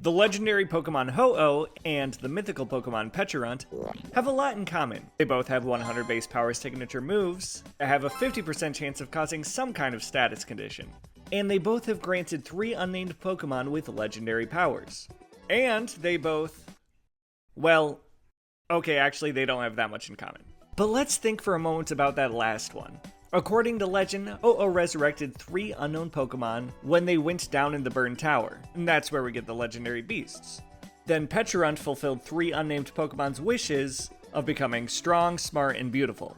The legendary Pokemon Ho-Oh and the mythical Pokemon Pecharunt have a lot in common. They both have 100 base power signature moves, that have a 50% chance of causing some kind of status condition, and they both have granted 3 unnamed Pokemon with legendary powers. And they both... well, okay, actually they don't have that much in common. But let's think for a moment about that last one. According to legend, Ho-Oh resurrected 3 unknown Pokemon when they went down in the burned tower, and that's where we get the legendary beasts. Then Pecharunt fulfilled 3 unnamed Pokemon's wishes of becoming strong, smart, and beautiful.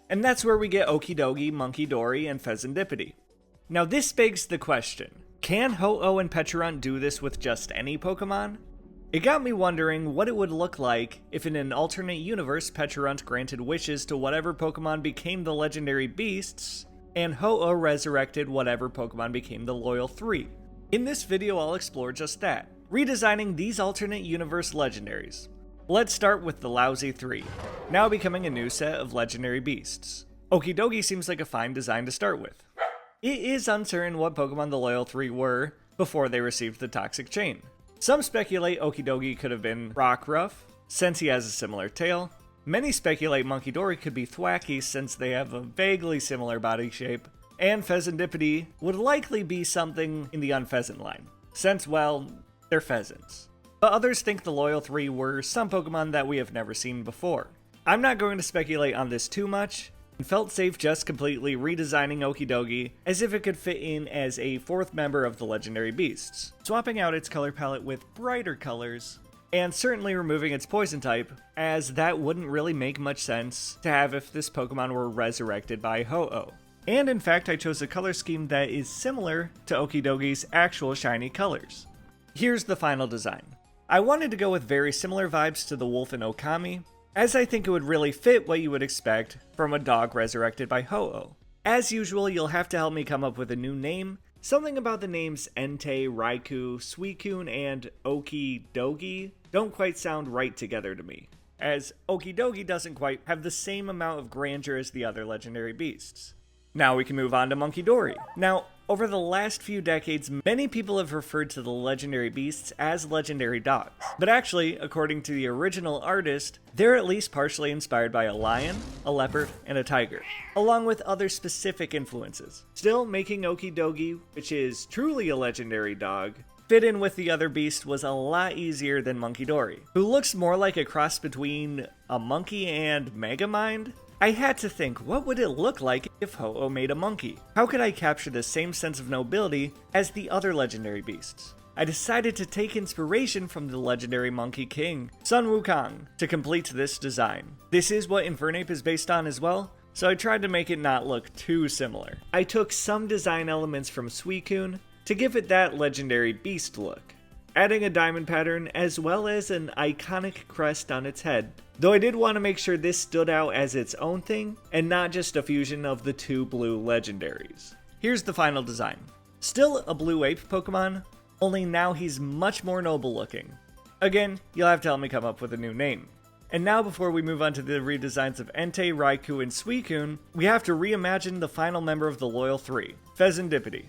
And that's where we get Okidogi, Monkeydori, and Fezandipity. Now this begs the question, can Ho-Oh and Pecharunt do this with just any Pokemon? It got me wondering what it would look like if in an alternate universe Pecharunt granted wishes to whatever Pokemon became the legendary beasts, and Ho-Oh resurrected whatever Pokemon became the loyal 3. In this video I'll explore just that, redesigning these alternate universe legendaries. Let's start with the lousy 3, now becoming a new set of legendary beasts. Okidogi seems like a fine design to start with. It is uncertain what Pokemon the loyal 3 were before they received the toxic chain. Some speculate Okidogi could have been Rockruff, since he has a similar tail. Many speculate Monkeydori could be Thwacky since they have a vaguely similar body shape. And Fezandipity would likely be something in the Unpheasant line, since, well, they're pheasants. But others think the loyal 3 were some Pokemon that we have never seen before. I'm not going to speculate on this too much, and felt safe just completely redesigning Okidogi as if it could fit in as a 4th member of the legendary beasts, swapping out its color palette with brighter colors, and certainly removing its poison type, as that wouldn't really make much sense to have if this Pokemon were resurrected by Ho-Oh. And in fact I chose a color scheme that is similar to Okidogi's actual shiny colors. Here's the final design. I wanted to go with very similar vibes to the wolf in Okami, as I think it would really fit what you would expect from a dog resurrected by Ho-Oh. As usual, you'll have to help me come up with a new name. Something about the names Entei, Raikou, Suicune, and Okidogi don't quite sound right together to me, as Okidogi doesn't quite have the same amount of grandeur as the other legendary beasts. Now we can move on to Monkeydori. Now, over the last few decades, many people have referred to the legendary beasts as legendary dogs. But actually, according to the original artist, they're at least partially inspired by a lion, a leopard, and a tiger, along with other specific influences. Still, making Okidogi, which is truly a legendary dog, fit in with the other beast was a lot easier than Monkeydori, who looks more like a cross between a monkey and Megamind. I had to think, what would it look like if Ho-Oh made a monkey? How could I capture the same sense of nobility as the other legendary beasts? I decided to take inspiration from the legendary monkey king, Sun Wukong, to complete this design. This is what Infernape is based on as well, so I tried to make it not look too similar. I took some design elements from Suicune to give it that legendary beast look, adding a diamond pattern as well as an iconic crest on its head. Though I did want to make sure this stood out as its own thing, and not just a fusion of the 2 blue legendaries. Here's the final design. Still a blue ape Pokemon, only now he's much more noble looking. Again, you'll have to help me come up with a new name. And now before we move on to the redesigns of Entei, Raikou, and Suicune, we have to reimagine the final member of the Loyal 3, Fezandipity.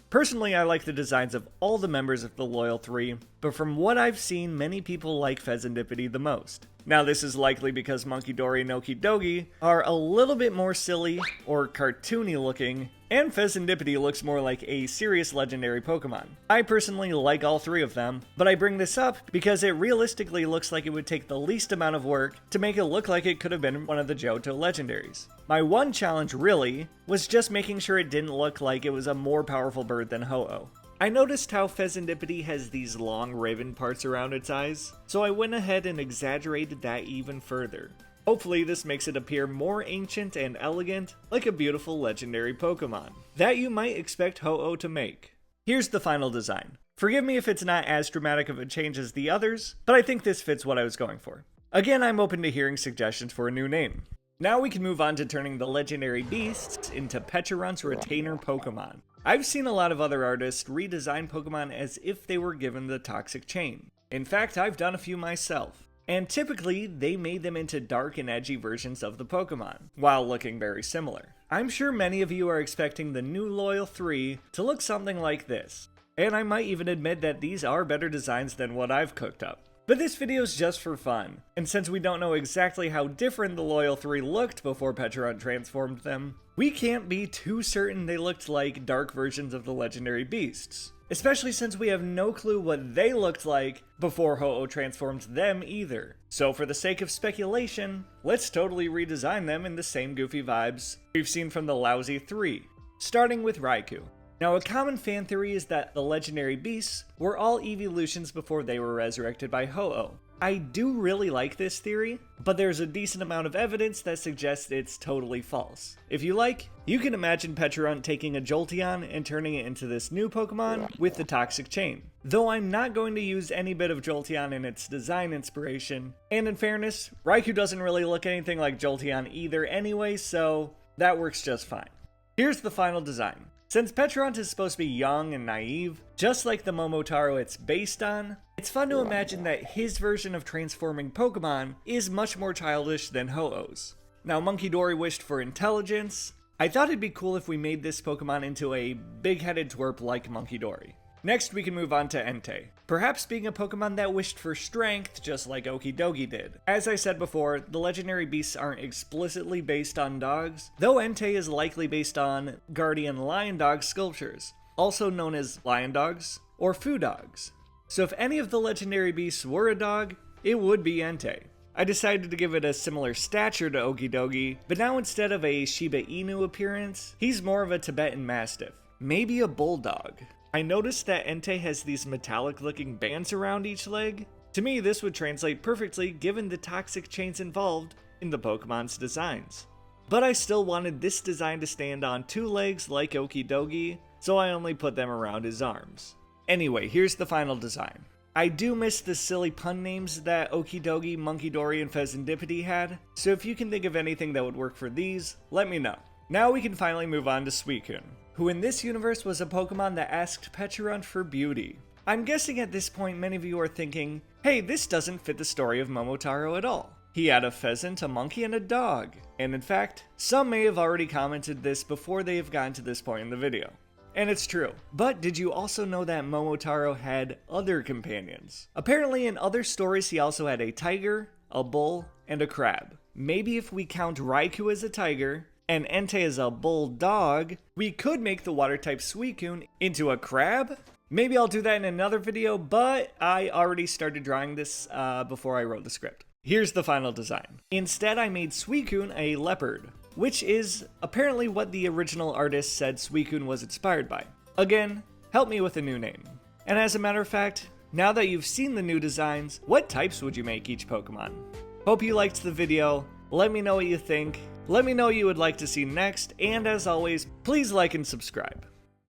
Personally, I like the designs of all the members of the Loyal 3, but from what I've seen, many people like Fezandipity the most. Now this is likely because Monkeydori and Okidogi are a little bit more silly or cartoony looking, and Fezandipity looks more like a serious legendary Pokemon. I personally like all 3 of them, but I bring this up because it realistically looks like it would take the least amount of work to make it look like it could have been one of the Johto legendaries. My one challenge really was just making sure it didn't look like it was a more powerful bird than Ho-Oh. I noticed how Fezandipity has these long raven parts around its eyes, so I went ahead and exaggerated that even further. Hopefully this makes it appear more ancient and elegant, like a beautiful legendary Pokemon that you might expect Ho-Oh to make. Here's the final design. Forgive me if it's not as dramatic of a change as the others, but I think this fits what I was going for. Again, I'm open to hearing suggestions for a new name. Now we can move on to turning the legendary beasts into Pecharunt's retainer Pokemon. I've seen a lot of other artists redesign Pokemon as if they were given the toxic chain. In fact, I've done a few myself. And typically, they made them into dark and edgy versions of the Pokemon, while looking very similar. I'm sure many of you are expecting the new Loyal 3 to look something like this. and I might even admit that these are better designs than what I've cooked up. But this video is just for fun, and since we don't know exactly how different the Loyal 3 looked before Pecharunt transformed them, we can't be too certain they looked like dark versions of the legendary beasts. Especially since we have no clue what they looked like before Ho-Oh transformed them either. So for the sake of speculation, let's totally redesign them in the same goofy vibes we've seen from the lousy 3, starting with Raikou. Now, a common fan theory is that the legendary beasts were all evolutions before they were resurrected by Ho-Oh. I do really like this theory, but there's a decent amount of evidence that suggests it's totally false. If you like, you can imagine Pecharunt taking a Jolteon and turning it into this new Pokemon with the Toxic Chain. Though I'm not going to use any bit of Jolteon in its design inspiration, and in fairness, Raikou doesn't really look anything like Jolteon either anyway, so that works just fine. Here's the final design. Since Pecharunt is supposed to be young and naive, just like the Momotaro it's based on, it's fun to imagine that his version of transforming Pokemon is much more childish than Ho-Oh's. Now, Monkeydori wished for intelligence. I thought it'd be cool if we made this Pokemon into a big-headed twerp like Monkeydori. Next, we can move on to Entei, perhaps being a Pokemon that wished for strength just like Okidogi did. As I said before, the legendary beasts aren't explicitly based on dogs, though Entei is likely based on guardian lion dog sculptures, also known as lion dogs or foo dogs. So if any of the legendary beasts were a dog, it would be Entei. I decided to give it a similar stature to Okidogi, but now instead of a Shiba Inu appearance, he's more of a Tibetan Mastiff, maybe a bulldog. I noticed that Entei has these metallic looking bands around each leg. To me, this would translate perfectly given the toxic chains involved in the Pokemon's designs. But I still wanted this design to stand on 2 legs like Okidogi, so I only put them around his arms. Anyway, here's the final design. I do miss the silly pun names that Okidogi, Monkeydori, and Fezandipity had, so if you can think of anything that would work for these, let me know. Now we can finally move on to Suicune, who in this universe was a Pokemon that asked Pecharunt for beauty. I'm guessing at this point many of you are thinking, hey, this doesn't fit the story of Momotaro at all. He had a pheasant, a monkey, and a dog. And in fact, some may have already commented this before they have gotten to this point in the video. And it's true. But did you also know that Momotaro had other companions? Apparently in other stories he also had a tiger, a bull, and a crab. Maybe if we count Raikou as a tiger, and Entei as a bulldog, we could make the water type Suicune into a crab? Maybe I'll do that in another video, but I already started drawing this before I wrote the script. Here's the final design. Instead, I made Suicune a leopard, which is apparently what the original artist said Suicune was inspired by. Again, help me with a new name. And as a matter of fact, now that you've seen the new designs, what types would you make each Pokemon? Hope you liked the video. Let me know what you think. Let me know what you would like to see next, and as always, please like and subscribe.